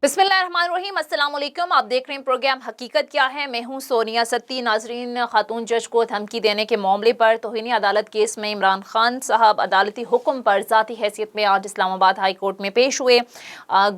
बिस्मिल्लाहिर्रहमानिर्रहीम, अस्सलाम वालेकुम। आप देख रहे हैं प्रोग्राम हकीकत क्या है। मैं हूं सोनिया सत्ती। नाजरीन, खातून जज को धमकी देने के मामले पर तौहीनी अदालत केस में इमरान खान साहब अदालती हुक्म पर ज़ाती हैसियत में आज इस्लामाबाद हाई कोर्ट में पेश हुए।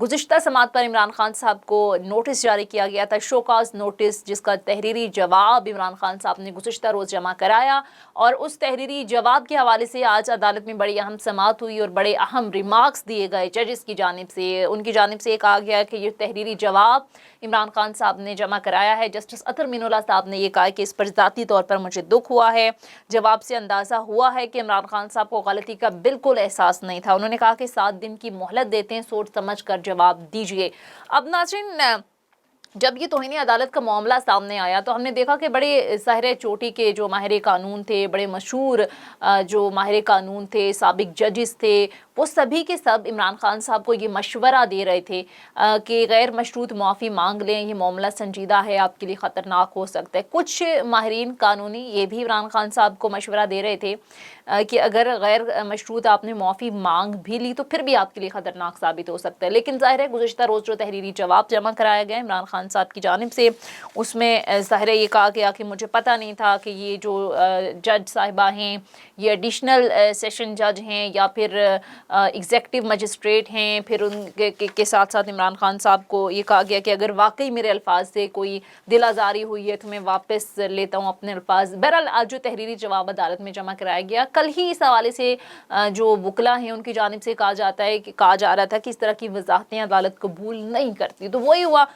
गुज़िश्ता समात पर इमरान खान साहब को नोटिस जारी किया गया था, शोकाज नोटिस, जिसका तहरीरी जवाब इमरान खान साहब ने गुज़िश्ता रोज़ जमा कराया और उस तहरीरी जवाब के हवाले से आज अदालत में बड़ी अहम समात हुई और बड़े अहम रिमार्क्स दिए गए जजेस की जानिब से। उनकी जानिब से कहा गया कि ये तहरीरी जवाब इमरान खान साहब ने जमा कराया है। जस्टिस अतर मीनुल्लाह साहब ने ये कहा कि इस पर ज़ाती तौर पर मुझे दुख हुआ है। जवाब से अंदाज़ा हुआ है कि इमरान खान साहब को गलती का बिल्कुल एहसास नहीं था। उन्होंने कहा कि 7 दिन की मोहलत देते हैं, सोच समझ कर जवाब दीजिए। अब नाज़रीन, जब ये तौहीनी अदालत का मामला सामने आया तो हमने देखा कि बड़े सहरे चोटी के जो माहिर कानून थे, बड़े मशहूर जो माहिर कानून थे, साबिक जजेस थे, वो सभी के सब इमरान खान साहब को ये मशवरा दे रहे थे कि गैर मशरूत माफ़ी मांग लें, ये मामला संजीदा है, आपके लिए ख़तरनाक हो सकता है। कुछ माहिरीन कानूनी ये भी इमरान खान साहब को मशवरा दे रहे थे कि अगर गैर मशरूत आपने माफ़ी मांग भी ली तो फिर भी आपके लिए ख़तरनाक साबित हो सकता है। लेकिन ज़ाहिर है गुज़िश्ता रोज़ जो तहरीरी जवाब जमा कराया गया इमरान खान साहब की जानिब से, उसमें ज़ाहिर ये कहा गया कि मुझे पता नहीं था कि ये जो जज साहिबा हैं ये एडिशनल सेशन जज हैं या फिर एग्जेक्टिव मजिस्ट्रेट हैं। फिर उनके साथ साथ इमरान खान साहब को ये कहा गया कि अगर वाकई मेरे अल्फाज से कोई दिल आज़ारी हुई है तो मैं वापस लेता हूँ अपने अल्फाज। बहरहाल आज जो तहरीरी जवाब अदालत में जमा कराया गया, कल ही इस हवाले से जो वकला हैं उनकी जानिब से कहा जा रहा था कि इस तरह की वजाहतें अदालत कबूल नहीं करती, तो वही हुआ।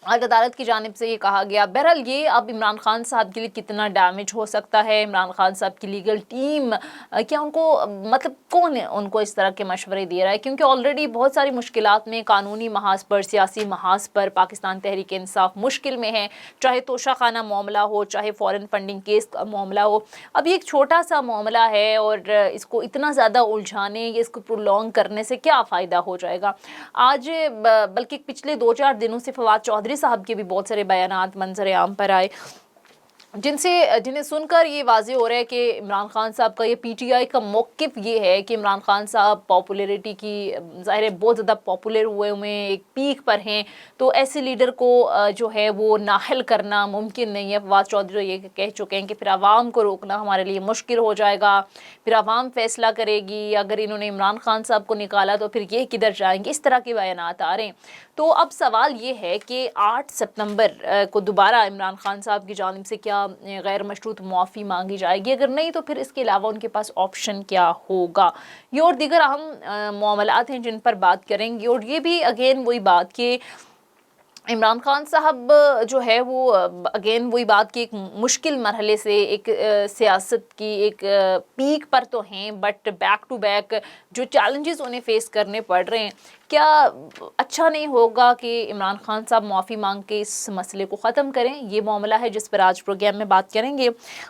आज अदालत की जानिब से ये कहा गया। बहरहाल ये अब इमरान खान साहब के लिए कितना डैमेज हो सकता है, इमरान खान साहब की लीगल टीम क्या उनको मतलब कौन है उनको इस तरह के मशवरे दे रहा है, क्योंकि ऑलरेडी बहुत सारी मुश्किलात में, कानूनी महाज पर, सियासी महाज पर पाकिस्तान तहरीक इंसाफ मुश्किल में है। चाहे तोशा खाना मामला हो, चाहे फ़ॉरेन फंडिंग केस का मामला हो। अब ये एक छोटा सा मामला है और इसको इतना ज़्यादा उलझाने या इसको प्रोलॉन्ग करने से क्या फ़ायदा हो जाएगा। आज बल्कि पिछले 2-4 दिनों से फवाद चौधरी साहब के भी बहुत सारे बयानात मंजर आम पर आए, जिन्हें सुनकर ये वाज़ेह हो रहा है कि इमरान खान साहब का ये पीटीआई का मौक़िफ़ ये है कि इमरान खान साहब पॉपुलैरिटी की ज़ाहिर है बहुत ज़्यादा पॉपुलर हुए हुए हैं, एक पीक पर हैं, तो ऐसे लीडर को जो है वो नाहल करना मुमकिन नहीं है। फवाद चौधरी ये कह चुके हैं कि फिर आवाम को रोकना हमारे लिए मुश्किल हो जाएगा, फिर आवाम फैसला करेगी, अगर इन्होंने इमरान खान साहब को निकाला तो फिर ये किधर जाएंगे, इस तरह के बयानात आ रहे हैं। तो अब सवाल ये है कि 8 सितंबर को दोबारा इमरान खान साहब की जानिब से क्या गैर मशरूत मुआफ़ी मांगी जाएगी, अगर नहीं तो फिर इसके अलावा उनके पास ऑप्शन क्या होगा। ये और दीगर अहम मामलात हैं जिन पर बात करेंगे। और ये भी अगेन वही बात कि इमरान खान साहब जो है वो अगेन वही बात कि एक मुश्किल मरहले से, एक सियासत की एक पीक पर तो हैं, बट बैक टू बैक जो चैलेंजेस उन्हें फेस करने पड़ रहे हैं, क्या अच्छा नहीं होगा कि इमरान खान साहब माफ़ी मांग के इस मसले को ख़त्म करें। ये मामला है जिस पर आज प्रोग्राम में बात करेंगे।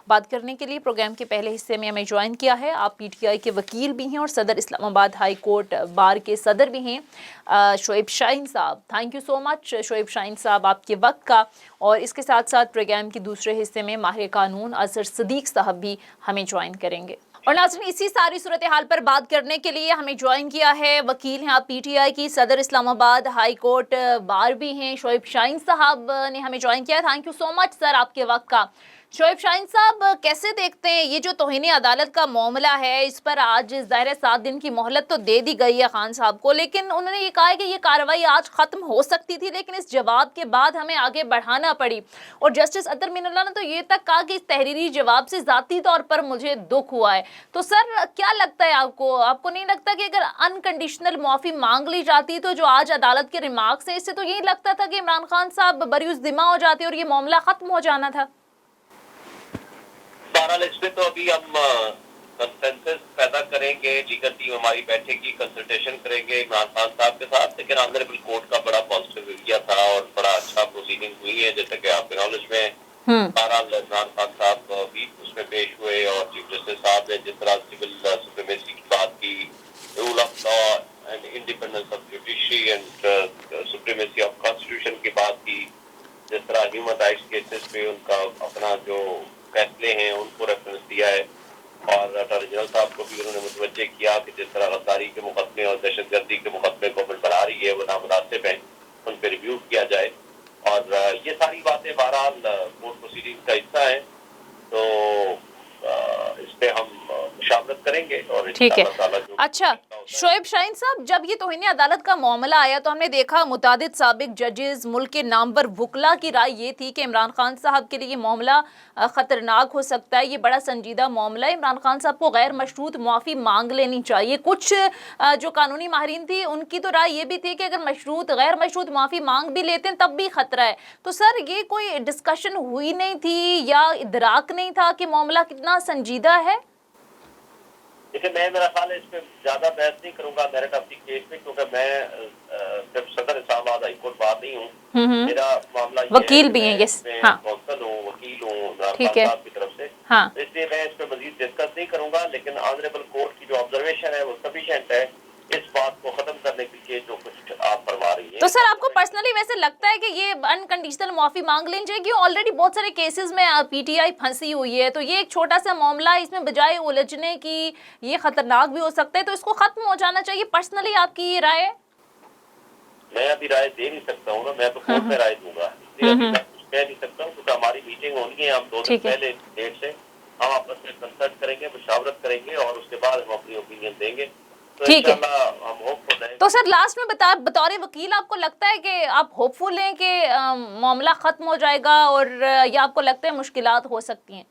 बात करने के लिए प्रोग्राम के पहले हिस्से में हमें ज्वाइन किया है, आप पीटीआई के वकील भी हैं और सदर इस्लामाबाद हाई कोर्ट बार के सदर भी हैं, शोएब शाहीन साहब। Thank you so much Shoaib Shaheen साहब आपके वक्त का। और इसके साथ साथ प्रोग्राम के दूसरे हिस्से में माहिर कानून अजहर सदीक साहब भी हमें ज्वाइन करेंगे। और नाज़रीन, इसी सारी सूरत हाल पर बात करने के लिए हमें ज्वाइन किया है, वकील हैं आप पीटीआई की, सदर इस्लामाबाद हाई कोर्ट बार भी हैं, शोएब शाहीन साहब ने हमें ज्वाइन किया। Thank you so much sir आपके वक्त का। शोएब शाहीन साहब, कैसे देखते हैं ये जो तौहीनी अदालत का मामला है, इस पर आज ज़ाहिर 7 दिन की मोहलत तो दे दी गई है खान साहब को, लेकिन उन्होंने ये कहा है कि ये कार्रवाई आज ख़त्म हो सकती थी, लेकिन इस जवाब के बाद हमें आगे बढ़ाना पड़ी। और जस्टिस अतर मीनुल्लाह ने तो ये तक कहा कि इस तहरीरी जवाब से ज़ाती तौर पर मुझे दुख हुआ है। तो सर क्या लगता है आपको नहीं लगता कि अगर अनकंडीशनल माफ़ी मांग ली जाती तो जो आज अदालत के रिमार्क्स है, इससे तो यही लगता था कि इमरान खान साहब बरिउज़ ज़िम्मा हो जाते और ये मामला ख़त्म हो जाना था। बहरहाल इसमें तो अभी हम कंसेंसस पैदा करेंगे, लीगल टीम हमारी बैठेगी, कंसल्टेशन करेंगे इमरान खान साहब के साथ। लेकिन ऑनरेबल कोर्ट का बड़ा पॉजिटिव रिव्यू था और बड़ा अच्छा प्रोसीडिंग हुई है, जैसे कि आपके नॉलेज में। बहरहाल इमरान खान साहब भी उसमें पेश हुए और चीफ जस्टिस साहब ने जिस तरह सिविल सुप्रीमेसी की बात की, rule of law and independence of judiciary and supremacy of constitution की बात की, जिस तरह ह्यूमन राइट्स केसेस पे उनका अपना जो फैसले हैं उनको रेफरेंस दिया है। और अटॉर्नी जनरल साहब को भी उन्होंने मुतवज्जे किया कि जिस तरह गद्दारी के मुकदमे और दहशतगर्दी के मुकदमे गवर्नमेंट बना रही है वो नामुनासिब है। करेंगे और ठीक है। इंशाअल्लाह ताला जो अच्छा शोएब शाहीन साहब, जब ये तौहीन अदालत का मामला आया तो हमने देखा मुतादिद साबिक जजेस, मुल्क के नामवर वकला की राय ये थी कि इमरान खान साहब के लिए ये मामला ख़तरनाक हो सकता है, ये बड़ा संजीदा मामला है, इमरान खान साहब को गैर मशरूत माफ़ी मांग लेनी चाहिए। कुछ जो कानूनी माहिरीन थी उनकी तो राय ये भी थी कि अगर गैर मशरूत माफ़ी मांग भी लेते हैं तब भी ख़तरा है। तो सर ये कोई डिस्कशन हुई नहीं थी या इदराक नहीं था कि मामला कितना संजीदा है? देखिए, मैं मेरा ख्याल है इस पर ज्यादा बहस नहीं करूंगा मेरिट ऑफ द केस में, क्योंकि मैं सिर्फ सदर इस्लामाबाद हाई कोर्ट बार नहीं हूँ। मेरा मामला ये वकील है भी हैं, यस, हाँ, कौंसल हूँ, वकील हूँ इमरान ठीक खान है, साहब की तरफ से, हाँ, इसलिए मैं इस पर मजीद डिस्कस नहीं करूंगा। लेकिन ऑनरेबल कोर्ट की जो ऑब्जर्वेशन है वो सफिशिएंट है इस बात को खत्म करने के लिए जो कुछ आप फरमा रही है। तो सर आपको पर्सनली वैसे लगता है कि ये अनकंडीशनल माफी मांग लेनी चाहिए कि ऑलरेडी बहुत सारे केसेस में पीटीआई फंसी हुई है, तो ये एक छोटा सा मामला है, इसमें बजाय उलझने की ये खतरनाक भी हो सकता है, तो इसको खत्म हो जाना चाहिए? पर्सनली आपकी ये राय है? मैं अभी राय दे नहीं सकता हूँ ना, मैं तो कोर्ट में राय दूंगा, इसलिए अभी मैं कुछ कह नहीं सकता हूँ, क्योंकि हमारी मीटिंग होनी है, हम 2 दिन पहले डेट से हम आपस में कंसल्ट करेंगे, मुशावरत करेंगे और उसके बाद हम अपनी ओपिनियन देंगे। तो ठीक है। हम होपफुल हैं। तो सर लास्ट में बतौर वकील आपको लगता है कि आप होपफुल हैं कि मामला खत्म हो जाएगा और या आपको लगता है मुश्किलात हो सकती हैं?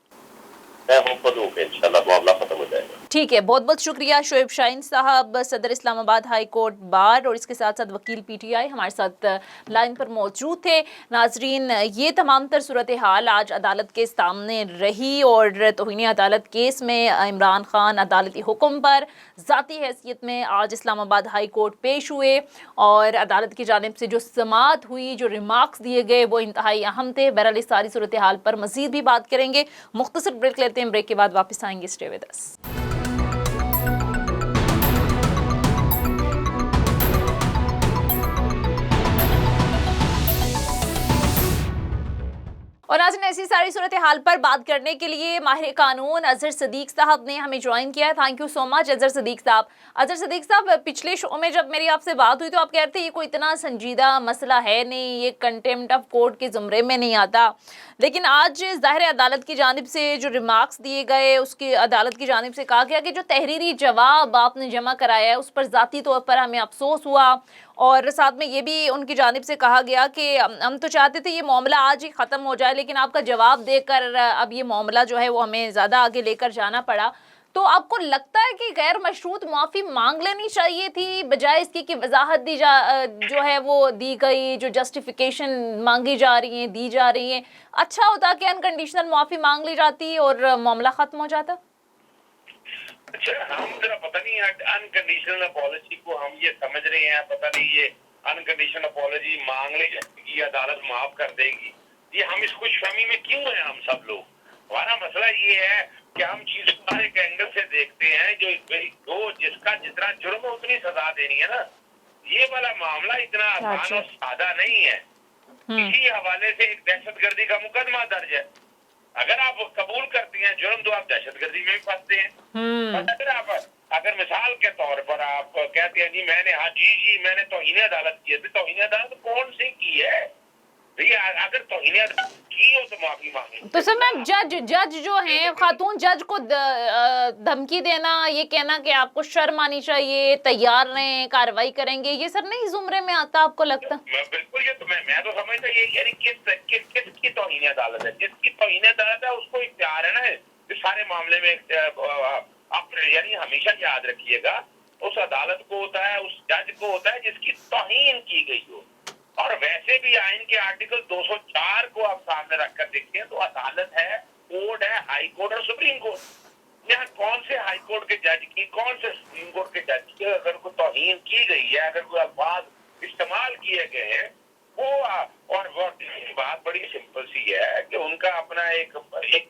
मैं होपफुल हूँ कि इंशाल्लाह मामला खत्म हो जाएगा। ठीक है, बहुत बहुत शुक्रिया शोएब शाहीन साहब, सदर इस्लामाबाद हाई कोर्ट बार और इसके साथ साथ वकील पीटीआई हमारे साथ लाइन पर मौजूद थे। नाजरीन, ये तमाम तर सूरत हाल आज अदालत के सामने रही और तौहीन अदालत केस में इमरान खान अदालती हुक्म पर ज़ाती हैसियत में आज इस्लामाबाद हाई कोर्ट पेश हुए और अदालत की जानिब से जो समाअत हुई, जो रिमार्क्स दिए गए वो इंतहाई अहम थे। बहरहाल इस सारी सूरत हाल पर मज़ीद भी बात करेंगे। मुख्तसर ब्रेक लेते हैं, ब्रेक के बाद वापस आएंगे। Stay with us. और नाज़रीन, ऐसी सारी सूरत हाल पर बात करने के लिए माहिर कानून अजहर सदीक साहब ने हमें ज्वाइन किया है। Thank you so much Azhar Sadiq साहब। अजहर सदीक साहब, पिछले शो में जब मेरी आपसे बात हुई तो आप कह रहे थे ये कोई इतना संजीदा मसला है नहीं, ये कंटेम्प्ट ऑफ कोर्ट के ज़ुमरे में नहीं आता, लेकिन आज ज़ाहिर अदालत की जानिब से जो रिमार्क्स दिए गए, उसकी अदालत की जानिब से कहा गया कि जो तहरीरी जवाब आपने जमा कराया है उस पर ज़ाती तौर पर हमें अफसोस हुआ और साथ में ये भी उनकी जानिब से कहा गया कि हम तो चाहते थे ये मामला आज ही ख़त्म हो जाए, लेकिन आपका जवाब देकर अब ये मामला जो है वो हमें ज़्यादा आगे लेकर जाना पड़ा। तो आपको लगता है कि गैर मशरूत माफ़ी मांग लेनी चाहिए थी बजाय इसकी कि वजाहत जो है वो दी गई, जो जस्टिफिकेशन मांगी जा रही हैं, दी जा रही हैं, अच्छा होता कि अनकंडीशनल माफ़ी मांग ली जाती और मामला ख़त्म हो जाता? अच्छा, हम जरा पता नहीं अनकंडीशनल अपॉलजी को हम ये समझ रहे हैं, पता नहीं ये अनकंडीशनल अपॉलजी मांग ले जाएगी, अदालत माफ कर देगी, ये हम इस खुशफहमी में क्यों हैं हम सब लोग? हमारा मसला ये है कि हम चीज को एक एंगल से देखते हैं, जो जिसका जितना जुर्म है उतनी सजा देनी है ना। ये वाला मामला इतना आसान और सादा नहीं है। इसी हवाले से एक दहशतगर्दी का मुकदमा दर्ज है। अगर आप कबूल करती हैं जुर्म तो आप दहशतगर्दी में भी फंसते हैं। अगर मिसाल के तौर पर आप कहते हैं जी मैंने मैंने तौहीन अदालत की है, तो तौहीन अदालत कौन सी की है? अगर तौहीन अदालत की हो तो माफी मांगे। तो सर मैम, जज जो हैं, खातून जज को धमकी देना, ये कहना कि आपको शर्म आनी चाहिए, तैयार रहें, कार्रवाई करेंगे, ये सर नहीं जुमरे में आता आपको लगता? बिल्कुल, ये तो मैं तो समझता ये यानी किसकी तौहीन अदालत है? जिसकी तौहीन अदालत है उसको इख्तियार है ना इस सारे मामले में। आप यानी हमेशा याद रखिएगा, उस अदालत को होता है, उस जज को होता है जिसकी तौहीन की गई हो। और वैसे भी आइन के आर्टिकल 204 को आप सामने रखकर देखिए तो अदालत है, कोर्ट है, हाई कोर्ट और सुप्रीम कोर्ट। यहाँ कौन से हाई कोर्ट के जज की, कौन से सुप्रीम कोर्ट के जज की अगर कोई तौहीन की गई है, अगर कोई अल्फाज इस्तेमाल किए गए हैं, वो और बात बड़ी सिंपल सी है कि उनका अपना एक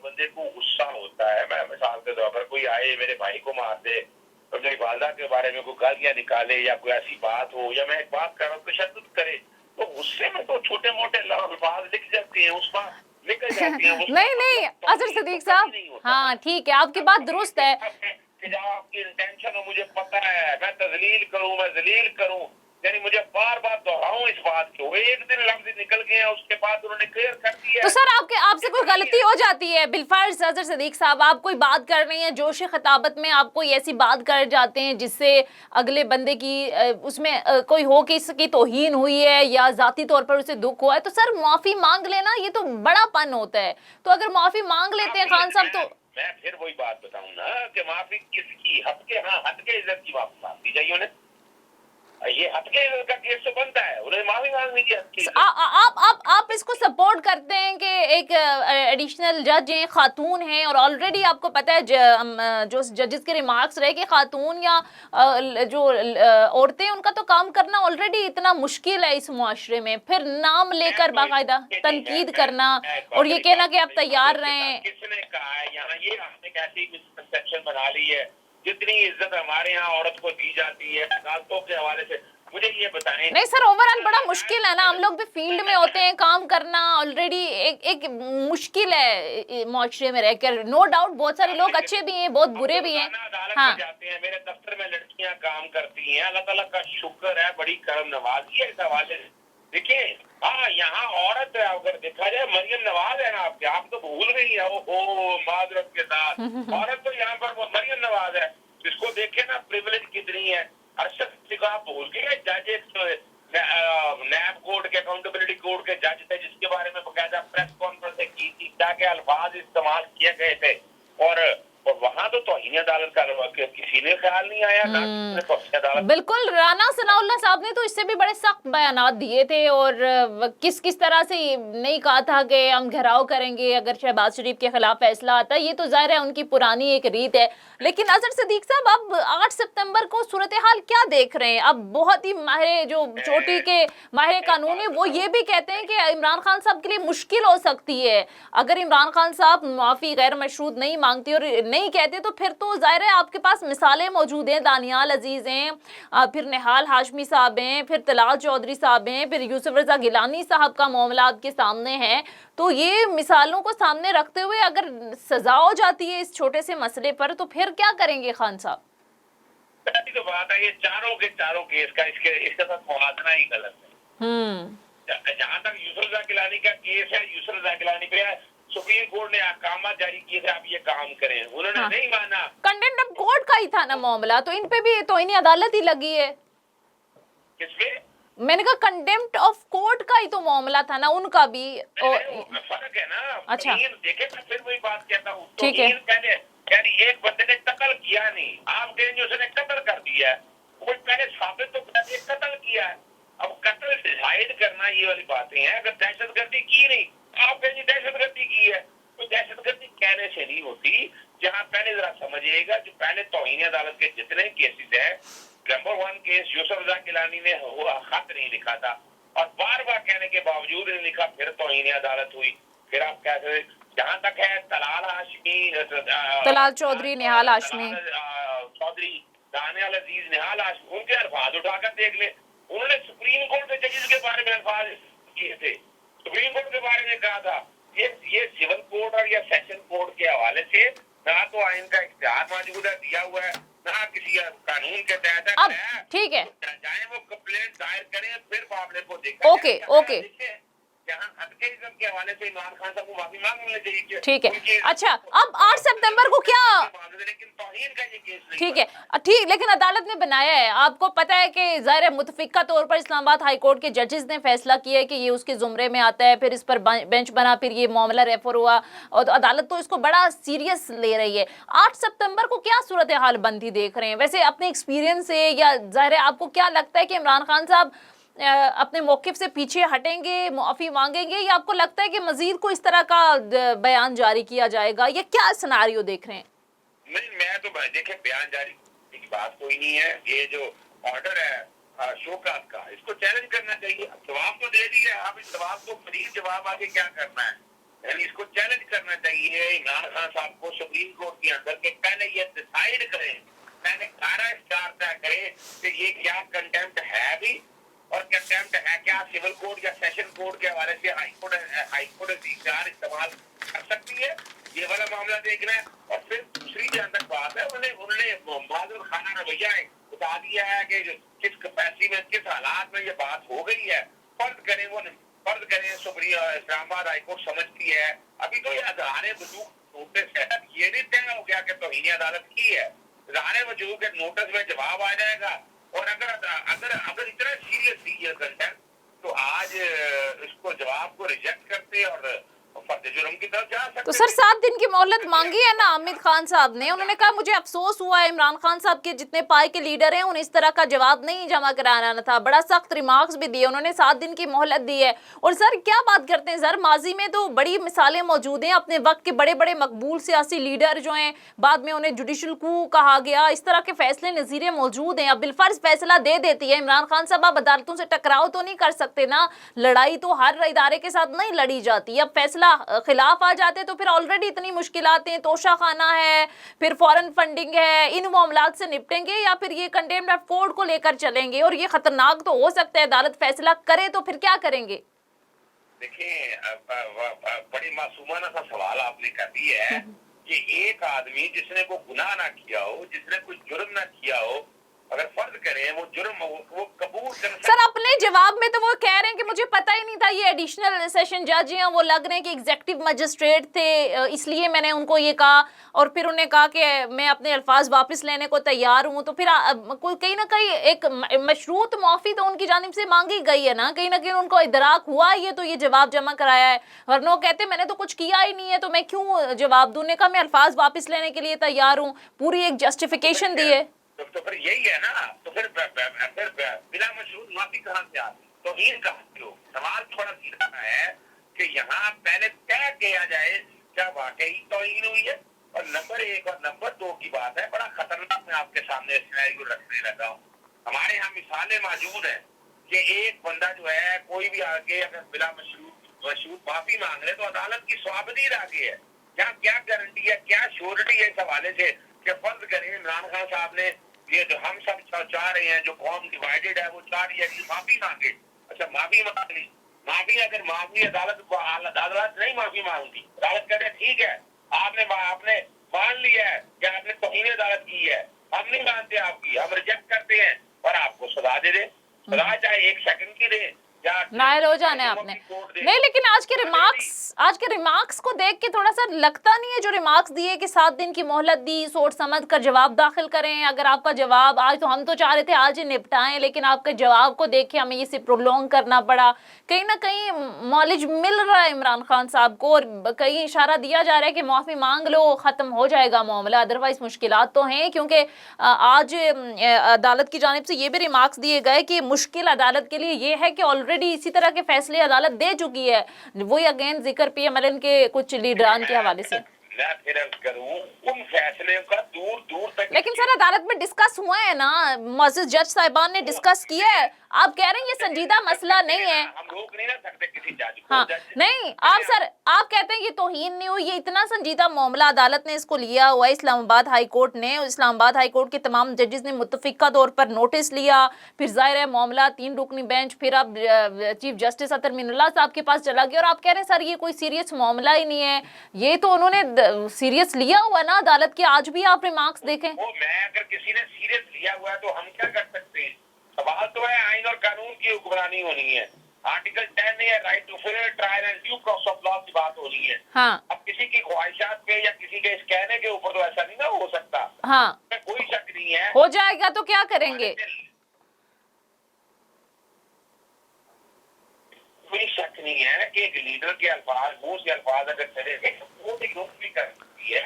बंदे को गुस्सा होता है। मैं मिसाल के तौर पर कोई आए मेरे भाई को मार दे, और मेरी वालदा के बारे में कोई गालियां निकाले या कोई ऐसी बात हो, या मैं एक बात कर रहा हूँ तशद्दुद करे, तो गुस्से में तो छोटे मोटे अल्फाज लिख जाते हैं, उसका निकल जाती हैं। नहीं अजहर सदीक साहब, हाँ ठीक है, आपकी बात दुरुस्त है कि जब आपकी इंटेंशन हो मुझे पता है, मैं तजलील करूं, मैं जलील करूं, यानी मुझे बार बार दोहराऊं इस बात को, एक दिन लफ्ज निकल गए हैं, उसके बाद उन्होंने क्लियर कर दिया। तो सर आपसे कोई गलती हो जाती है बिलफर्ज अजहर सिद्दीक साहब, आप कोई बात कर रहे हैं जोश खिताबत में, आप कोई ऐसी बात कर जाते हैं जिससे अगले बंदे की उसमें कोई हो कि इसकी तौहीन हुई है या जाती तौर पर उसे दुख हुआ है, तो सर माफी मांग लेना ये तो बड़ापन होता है। तो अगर माफी मांग लेते हैं खान साहब तो मैं फिर वही बात बताऊं ना कि माफी किसकी, हद के इज्जत की माफी मांगनी चाहिए उन्हें। ये हद के इज्जत का केस तो बनता है, उन्हें माफी मांगनी की हद की इज्जत। आप इसको सपोर्ट करते हैं कि एक एडिशनल जज हैं, खातून हैं, और ऑलरेडी आपको पता है जो जजेस के रिमार्क्स रहे कि खातून या जो औरतें उनका तो काम करना ऑलरेडी इतना मुश्किल है इस मुआशरे में, फिर नाम लेकर बाकायदा तनकीद करना और ये कहना कि आप तैयार रहें। किसने कहा है यहाँ, ये आपने कैसी मिसकंसेप्शन बना ली है, जितनी इज्जत हमारे यहाँ औरत को दी जाती है अदालतों के हवाले से, मुझे ये बताएं। नहीं सर, ओवरऑल बड़ा मुश्किल है ना, हम लोग भी फील्ड में होते हैं, काम करना ऑलरेडी एक मुश्किल है मुआशरे में रहकर। नो डाउट बहुत सारे लोग अच्छे भी हैं, बहुत बुरे भी हैं। हाँ, जाते हैं, मेरे दफ्तर में लड़कियां काम करती हैं, अल्लाह ताला का शुक्र है, बड़ी करम नवाजी है इस हवाले से। देखिए हाँ, यहाँ औरत अगर देखा जाए मरियम नवाज है ना, आप तो भूल गई है, ओ माजरत के साथ औरत तो यहाँ पर वो मरियम नवाज है, जिसको देखे ना प्रिविलेज कितनी है। अरशद आप भूल गए जज नैब कोड के अकाउंटेबिलिटी कोड के जज थे, जिसके बारे में बकायदा प्रेस कॉन्फ्रेंस की थी, क्या क्या अल्फाज इस्तेमाल किए गए थे, और वहां तो तौहीन अदालत का किसी ने ख्याल नहीं आया ना तौहीन अदालत। बिल्कुल, राना सनाउल्लाह साहब ने तो इससे भी बड़े सख्त बयानात दिए थे और किस तरह से नहीं कहा था कि हम घेराव करेंगे अगर शहबाज शरीफ के खिलाफ फैसला आता है। ये तो जाहिर है उनकी पुरानी एक रीत है। लेकिन अजहर सिद्दीक साहब, अब 8 सितंबर को सूरत हाल क्या देख रहे हैं? अब बहुत ही माहिर जो चोटी के माहिर कानून है वो ये भी कहते हैं कि इमरान खान साहब के लिए मुश्किल हो सकती है अगर इमरान खान साहब माफी गैर मशरूत नहीं मांगती और नहीं कहते, तो फिर तो जाहिर है आपके पास मिसालें मौजूद हैं। दानियाल अजीज हैं, फिर निहाल हाशमी साहब हैं, फिर तलाल चौधरी साहब हैं, फिर यूसुफ रजा गिलानी साहब का मामला आपके सामने है। तो ये मिसालों को सामने रखते हुए अगर सजा हो जाती है इस छोटे से मसले पर, तो फिर क्या करेंगे खान साहब? तो बात है, ये चारों के चारों केस का इसके साथ मुआवजा ही गलत है। जहाँ तक यूसुफ रजा गिलानी का केस है, यूसुफ रजा गिलानी पे सुप्रीम कोर्ट ने अहकाम जारी किए थे, आप ये काम करें, उन्होंने नहीं माना। कंटेम्प्ट ऑफ कोर्ट का ही था ना मामला, तो इन पे भी तो इन्हीं अदालत ही लगी है। किसपे? मैंने कहा कंटेम्प्ट ऑफ कोर्ट का ही तो मामला था ना उनका भी। फर्क है ना। अच्छा, देखे मैं फिर वही बात कहता हूँ, ठीक है। पहले यानी एक बंदे ने कत्ल किया नहीं, आप कहेंगे उसने कत्ल कर दिया है, कोई पहले साबित तो कर दिया कत्ल किया है। अब कत्ल डिसाइड करना ये वाली बातें हैं। अगर दहशतगर्दी की नहीं, आप कहेंगे दहशतगर्दी की है, तो दहशतगर्दी कहने से नहीं होती। जहाँ पहले जरा समझिएगा, जो पहले तौहीन अदालत के जितने केसेस हैं, नंबर 1 केस यूसुफ रजा गिलानी ने हुआ खत नहीं लिखा था और बार बार कहने के बावजूद नहीं लिखा, फिर तौहीन अदालत हुई। फिर आप कहते जहाँ तक है तलाल हाशमी, तलाल चौधरी, निहाल हाशमी चौधरी, दानियाल अजीज, निहाल हाशमी, उनके अल्फाज उठाकर देख ले। उन्होंने सुप्रीम कोर्ट के जजेस के बारे में अल्फाज किए थे, सुप्रीम कोर्ट के बारे में कहा था। ये सिविल कोर्ट और या सेशन कोर्ट के हवाले से ना तो आइन का इख्तियार मौजूद है, दिया हुआ है, ना किसी कानून के तहत। अब ठीक है, चाहे वो कंप्लेंट दायर करें, फिर मामले को देखा ओके जहाँ हद के इज्जत के हवाले से इमरान खान साहब को माफी मांग लेनी चाहिए। ठीक है। अच्छा, अब 8 सितंबर को क्या, लेकिन तौहीन का ये केस नहीं, ठीक है ठीक, लेकिन अदालत ने बनाया है, आपको पता है कि ज़ाहिर मुतफिका तौर पर इस्लामाबाद हाई कोर्ट के जजेस ने फैसला किया है कि ये उसके जुमरे में आता है, फिर इस पर बेंच बना, फिर ये मामला रेफर हुआ और अदालत तो इसको बड़ा सीरियस ले रही है। 8 सितंबर को क्या सूरत हाल बनती देख रहे हैं वैसे अपने एक्सपीरियंस से, या ज़ाहिर आपको क्या लगता है कि इमरान खान साहब अपने मौक़िफ़ से पीछे हटेंगे, माफ़ी मांगेंगे, या आपको लगता है कि मजीद को इस तरह का बयान जारी किया जाएगा, या क्या सिनारियो देख रहे हैं? नहीं, मैं तो देखे बयान जारी की बात कोई नहीं है। ये जो ऑर्डर है शोकात का, इसको चैलेंज करना चाहिए। जवाब तो दे दिया, आप इस जवाब को मजीद जवाब आगे क्या करना है, यानी इसको चैलेंज करना चाहिए। इमरान खान साहब को सुप्रीम कोर्ट के अंदर के पहले ये डिसाइड करें, पहले सारा स्टार तय करें कि ये क्या कंटेम्प्ट है भी और कंटेम्प्ट है क्या सिविल कोर्ट या सेशन कोर्ट के हवाले से हाईकोर्ट इख्तियार इस्तेमाल कर सकती है, ये वाला मामला देखना है। और फिर दूसरी जहाँ तक बात है, उन्होंने माजूर खाना रवैया है बता दिया है कि किस कैपेसिटी में, किस हालात में ये बात हो गई है। फर्ज करें सुप्रीम इस्लामाबाद हाईकोर्ट समझती है, अभी तो ये अजहारे वजूद नोटिस है, ये नहीं तय हो गया कि तौहीन अदालत की है। अजहारे वजूद के नोटिस में जवाब आ जाएगा। और अगर इतना सीरियस थी ये कंटेंट, तो आज इसको जवाब को रिजेक्ट करते और फर्द जुर्म की तरफ जा सकते। तो सर 7 दिन की मोहलत मांगी है ना आमिर खान साहब ने, उन्होंने कहा मुझे अफसोस हुआ है, इमरान खान साहब के जितने पाई के लीडर हैं उन्हें इस तरह का जवाब नहीं जमा कराना था, बड़ा सख्त रिमार्क्स भी दिए उन्होंने, 7 दिन की मोहलत दी है। और सर क्या बात करते हैं सर, माजी में तो बड़ी मिसालें मौजूद हैं, अपने वक्त के बड़े बड़े मकबूल सियासी लीडर जो हैं बाद में उन्हें जुडिशल कू कहा गया, इस तरह के फैसले नज़ीरें मौजूद हैं। अब बिलफर्ज फैसला दे देती है इमरान खान साहब, आप अदालतों से टकराव तो नहीं कर सकते ना, लड़ाई तो हर इदारे के साथ नहीं लड़ी जाती। अब फैसला खिलाफ आ जाते तो फिर ऑलरेडी इतनी मुश्किलातें, तोशा खाना है, फिर फॉरेन फंडिंग है, इन मामलात से निपटेंगे या फिर ये कंडेम्ड ऑफ कोर्ट को लेकर चलेंगे? और ये खतरनाक तो हो सकता है, अदालत फैसला करे तो फिर क्या करेंगे? देखिए, बड़ी मासूमाना सा सवाल आपने कर दिया है कि एक आदमी जिसने कोई गुनाह ना किया हो, जिसने कोई जुर्म ना किया हो, अगर फर्ज करें वो जुर्म वो कबूल कर सर अपने जवाब में तो वो कह रहे हैं कि मुझे पता ही नहीं था ये एडिशनल सेशन जज हैं, वो लग रहे हैं कि एग्जीक्यूटिव मजिस्ट्रेट थे, इसलिए मैंने उनको ये कहा। और फिर उन्होंने कहा कि मैं अपने अल्फाज वापस लेने को तैयार हूँ। तो फिर कोई कहीं ना कहीं एक मशरूत माफ़ी तो उनकी जानिब से मांगी गई है ना कहीं उनको इदराक हुआ ये तो ये जवाब जमा कराया है। वरना वो कहते मैंने तो कुछ किया ही नहीं है तो मैं क्यों जवाब दूँ। ने कहा मैं अल्फाज वापस लेने के लिए तैयार हूँ, पूरी एक जस्टिफिकेशन दी है। तो फिर यही है ना, तो फिर बिना मशरूत माफी कहाँ से आती, तो इन कहा सवाल थोड़ा सीधा है कि यहाँ पहले तय किया जाए क्या वाकई तौहीन हुई है। और नंबर 1 और नंबर 2 की बात है, बड़ा खतरनाक मैं आपके सामने सिनेरियो रखने लगा हूँ। हमारे यहाँ मिसालें मौजूद है कि एक बंदा जो है कोई भी आगे अगर बिना मशरूत माफी मांग ले तो अदालत की स्वाबदीद आगे है। क्या गारंटी है, क्या श्योरिटी है इस हवाले से कि फर्ज करें इमरान खान साहब ने ये जो हम सब चाह रहे हैं, जो कौम डिवाइडेड है वो चाह रही है कि माफी मांगे। अच्छा माफी मांग ली, अगर मांगी अदालत नहीं माफी मांगती, अदालत कहते ठीक है आपने मान लिया है कि आपने तौहीन अदालत की है, हम नहीं मानते आपकी, हम रिजेक्ट करते हैं और आपको सजा दे दे, सजा चाहे 1 सेकंड की दे नायल हो जाना है आपने। नहीं लेकिन आज के रिमार्क्स को देख के थोड़ा सा लगता नहीं है, जो रिमार्क्स दिए कि 7 दिन की मोहलत दी, सोच समझ कर जवाब दाखिल करें। अगर आपका जवाब आज, तो हम तो चाह रहे थे आज ही निपटाएं, लेकिन आपके जवाब को देख के हमें इसे प्रोलॉन्ग करना पड़ा। कहीं ना कहीं नॉलेज मिल रहा है इमरान खान साहब को और कहीं इशारा दिया जा रहा है कि माफ़ी मांग लो, ख़त्म हो जाएगा मामला, अदरवाइज मुश्किलात तो हैं। क्योंकि आज अदालत की जानिब से ये भी रिमार्क्स दिए गए कि मुश्किल अदालत के लिए ये है कि ऑलरेडी इसी तरह के फैसले अदालत दे चुकी है। वही अगेन जिक्र PMLN के कुछ लीडरान के हवाले से उन फैसले का दूर तक। लेकिन सर अदालत में डिस्कस हुआ है ना, मौजूद जज साहिबान ने डिस्कस किया है। आप कह रहे हैं ये संजीदा मसला नहीं है, हम रोक नहीं ना सकते किसी जज को। हाँ नहीं आप कहते हैं ये तौहीन नहीं हुई, ये इतना संजीदा मामला अदालत ने इसको लिया हुआ है। इस्लामाबाद हाई कोर्ट ने, इस्लामाबाद हाई कोर्ट के तमाम जजेस ने मुत्तफिका तौर पर नोटिस लिया, फिर जाहिर है मामला 3 रुकनी बेंच फिर अब चीफ जस्टिस अतर मीनुल्लाह साहब के पास चला गया और आप कह रहे हैं सर ये कोई सीरियस मामला ही नहीं है। ये तो उन्होंने सीरियस लिया हुआ ना अदालत के, आज भी आप रिमार्क्स देखें। वो मैं अगर किसी ने सीरियस लिया हुआ है तो हम क्या कर सकते हैं। सवाल तो है आइन और कानून की हुक्मरानी होनी है। आर्टिकल 10 है right to fair trial and due process of law की बात होनी है। हाँ। अब किसी की ख्वाहिशात पे या किसी के इस कहने के ऊपर तो ऐसा नहीं ना हो सकता। हाँ कोई शक नहीं है, हो जाएगा तो क्या करेंगे। कोई शक नहीं है कि एक लीडर के अल्फाज, मुंह से अल्फाज अगर चले वो भी कर सकती है,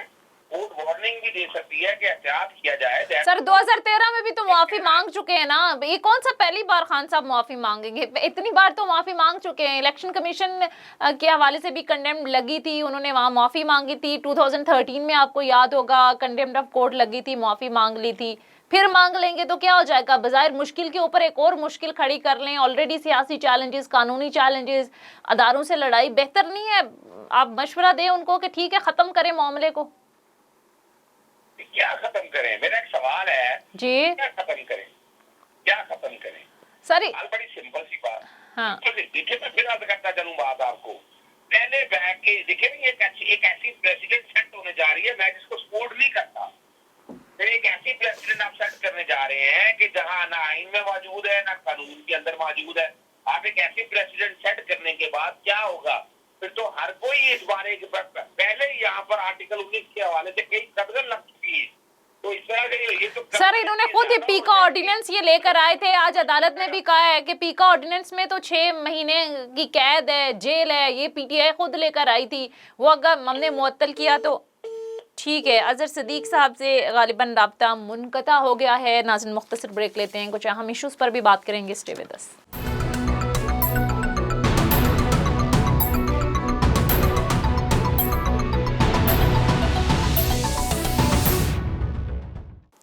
कोर्ट वार्निंग भी दे सकती है कि एहतियात किया जाए। सर 2013 में भी तो माफी मांग चुके हैं ना, ये कौन सा पहली बार खान साहब माफी मांगेंगे, इतनी बार तो माफी मांग चुके हैं। इलेक्शन कमीशन के हवाले से भी कंडेम्ड लगी थी, उन्होंने वहां माफी मांगी थी। 2013 में आपको याद होगा कंडेम्ड ऑफ कोर्ट लगी थी, माफी मांग ली थी। फिर मांग लेंगे तो क्या हो जाएगा, बजाय मुश्किल के ऊपर एक और मुश्किल खड़ी कर लें। ऑलरेडी सियासी चैलेंजेस, कानूनी चैलेंजेस, अदारों से लड़ाई बेहतर नहीं है। आप मशवरा दें उनको कि ठीक है खत्म करें मामले को। क्या खत्म करें, मेरा एक सवाल है जी, क्या खत्म करें सर बड़ी सिंपल सी बात। हाँ देखिए मैं फिर अर्ज करता चलूं बात आपको, पहले बैठ के देखिए एक ऐसी प्रेसिडेंट सेट होने जा रही है, मैं जिसको सपोर्ट नहीं करता, फिर एक ऐसी प्रेसिडेंट आप सेट करने जा रहे हैं कि आइन में मौजूद है, ना कानून के अंदर मौजूद है। आप एक ऐसे प्रेसिडेंट सेट करने के बाद क्या होगा, फिर तो हर कोई इस बारे के पहले ही यहाँ पर आर्टिकल 19 के हवाले से कई कदम लग चुकी है। तो इस तरह के ये तो सर, इन्होंने खुद ही पीका ऑर्डिनेंस ये लेकर आए थे। आज अदालत ने भी कहा है कि पीका ऑर्डिनेंस में तो 6 महीने की कैद है, जेल है। ये पीटीआई खुद लेकर आई थी, वो अगर हमने मुअत्तल किया तो ठीक है। अजहर सिद्दीक साहब से गालिबन राब्ता मुनक़ता हो गया है। नाज़रीन, मुख्तसर ब्रेक लेते हैं, कुछ अहम इश्यूज़ पर भी बात करेंगे। Stay with us.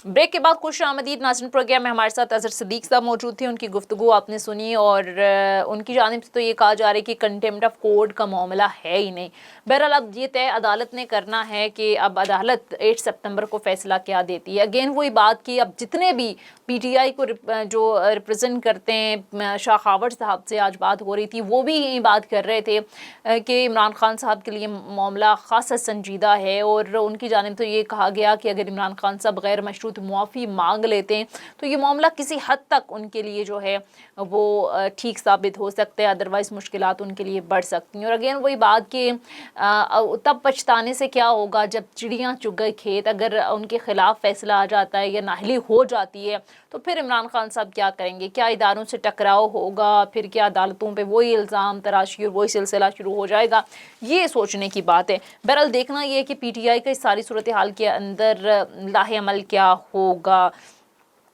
ब्रेक के बाद खुश आमदीद। नाज़रीन, प्रोग्राम में हमारे साथ अजहर सिद्दीक साहब मौजूद थे। उनकी गुफ्तगू आपने सुनी और उनकी जानिब से तो ये कहा जा रहा है कि कंटेम्प्ट ऑफ कोर्ट का मामला है ही नहीं। बहरहाल अब ये तय अदालत ने करना है कि अब अदालत 8 सितंबर को फैसला क्या देती है। अगेन वही बात की, अब जितने भी पीटीआई को जो रिप्रेजेंट करते हैं, शाखावत साहब से आज बात हो रही थी, वो भी यही बात कर रहे थे कि इमरान खान साहब के लिए मामला खासा संजीदा है। और उनकी जानिब तो ये कहा गया कि अगर इमरान खान साहब गैर मशरूत मुआफ़ी मांग लेते हैं तो ये मामला किसी हद तक उनके लिए जो है वो ठीक साबित हो सकता है, अदरवाइज़ मुश्किलात उनके लिए बढ़ सकती हैं। और अगेन वही बात कि तब पछताने से क्या होगा जब चिड़ियाँ चुग गए खेत। अगर उनके ख़िलाफ़ फ़ैसला आ जाता है या नाअहली हो जाती है तो फिर इमरान खान साहब क्या करेंगे? क्या इदारों से टकराव होगा? फिर क्या अदालतों पे वही इल्ज़ाम तराशी और वही सिलसिला शुरू हो जाएगा? ये सोचने की बात है। बहरहाल देखना ये है कि पीटीआई का इस सारी सूरत हाल के अंदर लाहे-अमल क्या होगा।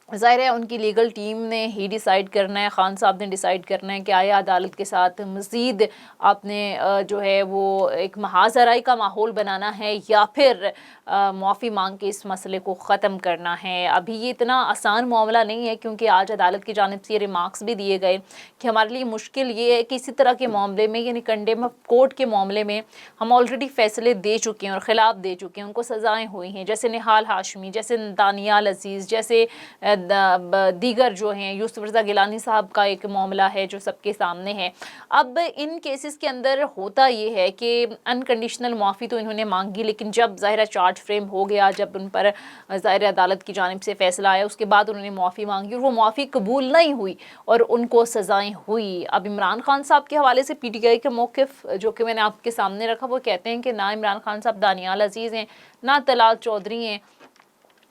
ज़ाहिर है उनकी लीगल टीम ने ही डिसाइड करना है, खान साहब ने डिसाइड करना है कि आया अदालत के साथ मज़ीद आपने जो है वो एक महाज़राई का माहौल बनाना है या फिर मुआफ़ी मांग के इस मसले को ख़त्म करना है। अभी ये इतना आसान मामला नहीं है, क्योंकि आज अदालत की जानिब से ये रिमार्क्स भी दिए गए कि हमारे लिए मुश्किल ये है कि इसी तरह के मामले में, यानी कंडेम ऑफ कोर्ट के मामले में हम ऑलरेडी फ़ैसले दे चुके हैं और ख़िलाफ़ दे चुके हैं, उनको सज़ाएँ हुई हैं। जैसे निहाल हाशमी, जैसे दानियाल अजीज़, जैसे दीगर जो हैं, यूसुफ रज़ा गिलानी साहब का एक मामला है जो सबके सामने है। अब इन केसेस के अंदर होता ये है कि अनकंडीशनल मुआफ़ी तो इन्होंने मांगी, लेकिन जब ज़ाहिर चार्ज फ्रेम हो गया, जब उन पर ज़ाहिर अदालत की जानिब से फ़ैसला आया, उसके बाद उन्होंने मुआफ़ी मांगी और वो मुआफ़ी कबूल नहीं हुई और उनको सज़ाएँ हुई। अब इमरान खान साहब के हवाले से पीटीआई का मौक़िफ़ जो कि मैंने आपके सामने रखा, वो कहते हैं कि ना इमरान खान साहब दानियाल अजीज़ हैं, ना तलाल चौधरी हैं,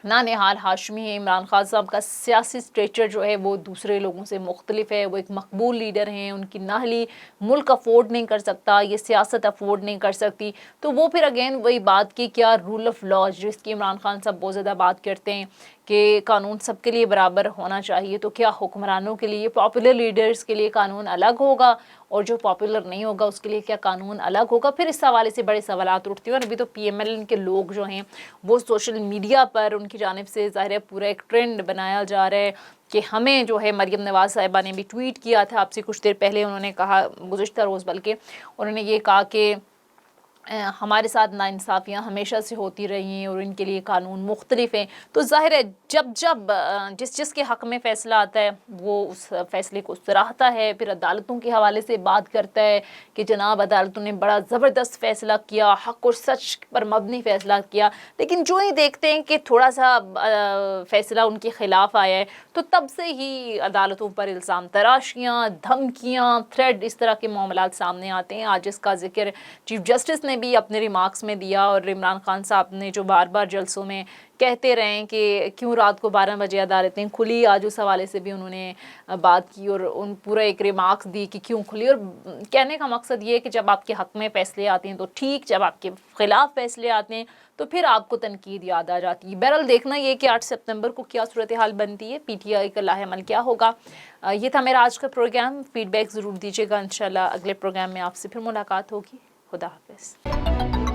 ना निहाल हाशमी है। इमरान खान साहब का सियासी स्ट्रेचर जो है वो दूसरे लोगों से मुख्तलिफ है। वो एक मकबूल लीडर हैं, उनकी नाहली मुल्क अफोर्ड नहीं कर सकता, ये सियासत अफोर्ड नहीं कर सकती। तो वो फिर अगेन वही बात की, क्या रूल ऑफ लॉ जिसकी इमरान खान साहब बहुत ज़्यादा बात करते हैं कि कानून सबके लिए बराबर होना चाहिए, तो क्या हुक्मरानों के लिए, पॉपुलर लीडर्स के लिए कानून अलग होगा और जो पॉपुलर नहीं होगा उसके लिए क्या कानून अलग होगा? फिर इस हवाले से बड़े सवालात उठते हैं। और अभी तो पीएमएल के लोग जो हैं वो सोशल मीडिया पर उनकी जानिब से ज़ाहिर है पूरा एक ट्रेंड बनाया जा रहा है कि हमें जो है, मरियम नवाज़ साहिबा ने भी ट्वीट किया था आपसे कुछ देर पहले, उन्होंने कहा, गुज़िश्ता रोज़ बल्कि उन्होंने ये कहा कि हमारे साथ नाइंसाफ़ियाँ हमेशा से होती रही हैं और इनके लिए कानून मुख्तलिफ हैं। तो ज़ाहिर है जब जिसके हक़ में फ़ैसला आता है वो उस फ़ैसले को सराहता है, फिर अदालतों के हवाले से बात करता है कि जनाब अदालतों ने बड़ा ज़बरदस्त फ़ैसला किया, हक़ और सच पर मबनी फ़ैसला किया। लेकिन जो ही देखते हैं कि थोड़ा सा फ़ैसला उनके ख़िलाफ़ आया है तो तब से ही अदालतों पर इल्ज़ाम तराशियाँ, धमकियाँ, थ्रेड, इस तरह के मामलात सामने आते हैं। आज इसका ज़िक्र चीफ़ जस्टिस ने भी अपने रिमार्क्स में दिया और इमरान खान साहब ने जो बार बार जलसों में कहते रहे कि क्यों रात को 12 बजे अदालतें खुली, आज उस हवाले से भी उन्होंने बात की और उन पूरा एक रिमार्क्स दी कि क्यों खुली। और कहने का मकसद ये है कि जब आपके हक़ में फ़ैसले आते हैं तो ठीक, जब आपके ख़िलाफ़ फ़ैसले आते हैं तो फिर आपको तनकीद याद आ जाती है। बहरहाल देखना ये कि 8 सितंबर को क्या सूरत हाल बनती है, पीटीआई का लाहेअमल क्या होगा। ये था मेरा आज का प्रोग्राम। फ़ीडबैक ज़रूर दीजिएगा। इंशाल्लाह अगले प्रोग्राम में आपसे फिर मुलाकात होगी। खुदा हाफ़िज़।